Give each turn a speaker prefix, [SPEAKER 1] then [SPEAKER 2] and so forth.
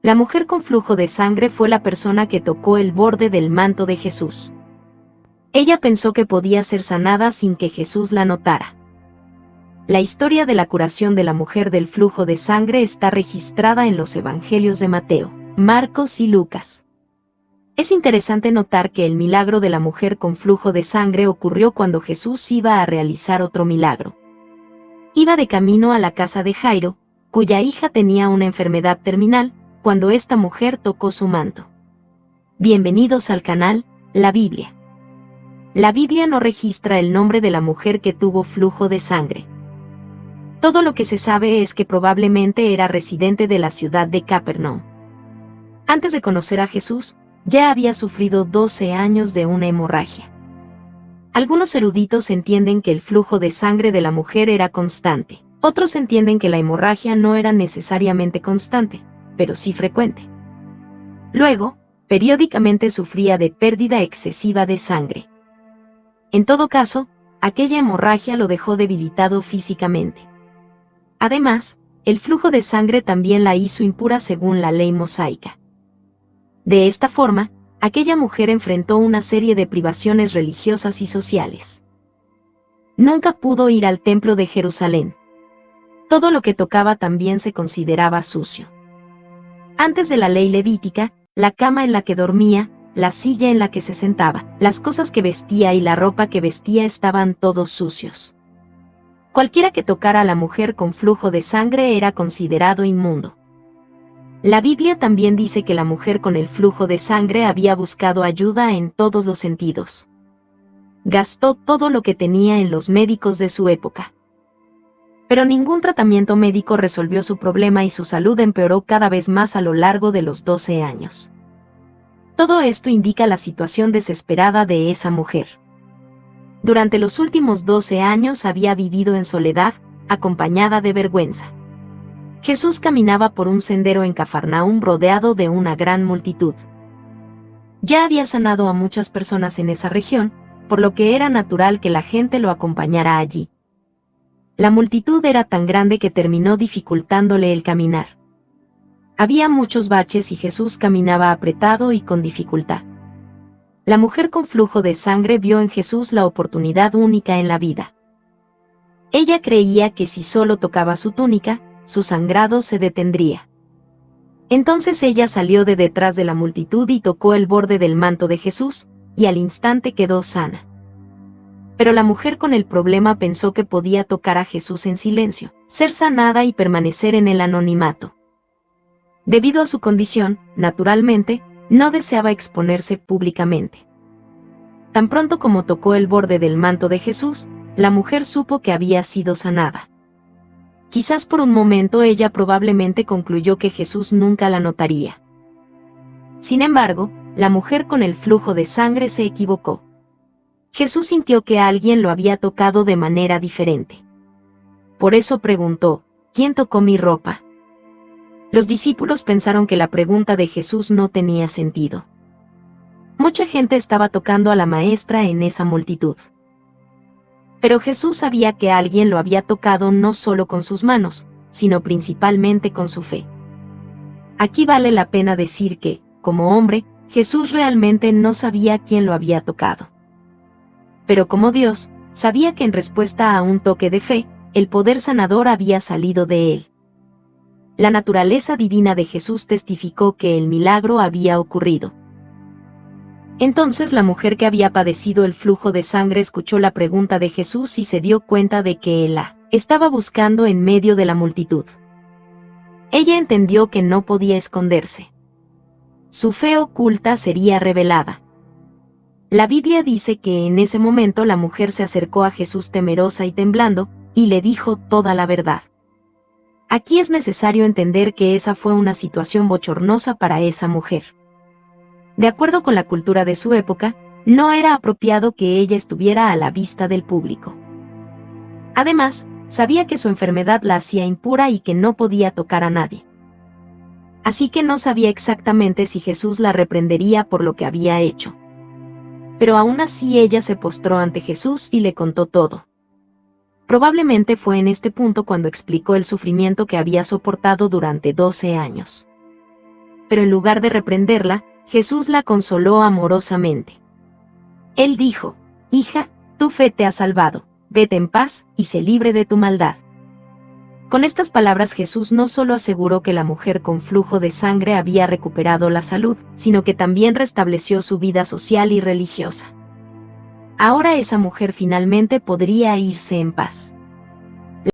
[SPEAKER 1] La mujer con flujo de sangre fue la persona que tocó el borde del manto de Jesús. Ella pensó que podía ser sanada sin que Jesús la notara. La historia de la curación de la mujer del flujo de sangre está registrada en los evangelios de Mateo, Marcos y Lucas. Es interesante notar que el milagro de la mujer con flujo de sangre ocurrió cuando Jesús iba a realizar otro milagro. Iba de camino a la casa de Jairo, cuya hija tenía una enfermedad terminal, cuando esta mujer tocó su manto. Bienvenidos al canal, La Biblia. La Biblia no registra el nombre de la mujer que tuvo flujo de sangre. Todo lo que se sabe es que probablemente era residente de la ciudad de Capernaum. Antes de conocer a Jesús, ya había sufrido 12 años de una hemorragia. Algunos eruditos entienden que el flujo de sangre de la mujer era constante. Otros entienden que la hemorragia no era necesariamente constante, pero sí frecuente. Luego, periódicamente sufría de pérdida excesiva de sangre. En todo caso, aquella hemorragia lo dejó debilitado físicamente. Además, el flujo de sangre también la hizo impura según la ley mosaica. De esta forma, aquella mujer enfrentó una serie de privaciones religiosas y sociales. Nunca pudo ir al templo de Jerusalén. Todo lo que tocaba también se consideraba sucio. Antes de la ley levítica, la cama en la que dormía, la silla en la que se sentaba, las cosas que vestía y la ropa que vestía estaban todos sucios. Cualquiera que tocara a la mujer con flujo de sangre era considerado inmundo. La Biblia también dice que la mujer con el flujo de sangre había buscado ayuda en todos los sentidos. Gastó todo lo que tenía en los médicos de su época. Pero ningún tratamiento médico resolvió su problema y su salud empeoró cada vez más a lo largo de los 12 años. Todo esto indica la situación desesperada de esa mujer. Durante los últimos 12 años había vivido en soledad, acompañada de vergüenza. Jesús caminaba por un sendero en Cafarnaúm rodeado de una gran multitud. Ya había sanado a muchas personas en esa región, por lo que era natural que la gente lo acompañara allí. La multitud era tan grande que terminó dificultándole el caminar. Había muchos baches y Jesús caminaba apretado y con dificultad. La mujer con flujo de sangre vio en Jesús la oportunidad única en la vida. Ella creía que si solo tocaba su túnica, su sangrado se detendría. Entonces ella salió de detrás de la multitud y tocó el borde del manto de Jesús, y al instante quedó sana. Pero la mujer con el problema pensó que podía tocar a Jesús en silencio, ser sanada y permanecer en el anonimato. Debido a su condición, naturalmente, no deseaba exponerse públicamente. Tan pronto como tocó el borde del manto de Jesús, la mujer supo que había sido sanada. Quizás por un momento ella probablemente concluyó que Jesús nunca la notaría. Sin embargo, la mujer con el flujo de sangre se equivocó. Jesús sintió que alguien lo había tocado de manera diferente. Por eso preguntó, ¿quién tocó mi ropa? Los discípulos pensaron que la pregunta de Jesús no tenía sentido. Mucha gente estaba tocando a la maestra en esa multitud. Pero Jesús sabía que alguien lo había tocado no solo con sus manos, sino principalmente con su fe. Aquí vale la pena decir que, como hombre, Jesús realmente no sabía quién lo había tocado. Pero como Dios, sabía que en respuesta a un toque de fe, el poder sanador había salido de él. La naturaleza divina de Jesús testificó que el milagro había ocurrido. Entonces la mujer que había padecido el flujo de sangre escuchó la pregunta de Jesús y se dio cuenta de que él la estaba buscando en medio de la multitud. Ella entendió que no podía esconderse. Su fe oculta sería revelada. La Biblia dice que en ese momento la mujer se acercó a Jesús temerosa y temblando, y le dijo toda la verdad. Aquí es necesario entender que esa fue una situación bochornosa para esa mujer. De acuerdo con la cultura de su época, no era apropiado que ella estuviera a la vista del público. Además, sabía que su enfermedad la hacía impura y que no podía tocar a nadie. Así que no sabía exactamente si Jesús la reprendería por lo que había hecho. Pero aún así ella se postró ante Jesús y le contó todo. Probablemente fue en este punto cuando explicó el sufrimiento que había soportado durante 12 años. pero en lugar de reprenderla, Jesús la consoló amorosamente. Él dijo: «Hija, tu fe te ha salvado, vete en paz y sé libre de tu maldad». Con estas palabras Jesús no solo aseguró que la mujer con flujo de sangre había recuperado la salud, sino que también restableció su vida social y religiosa. Ahora esa mujer finalmente podría irse en paz.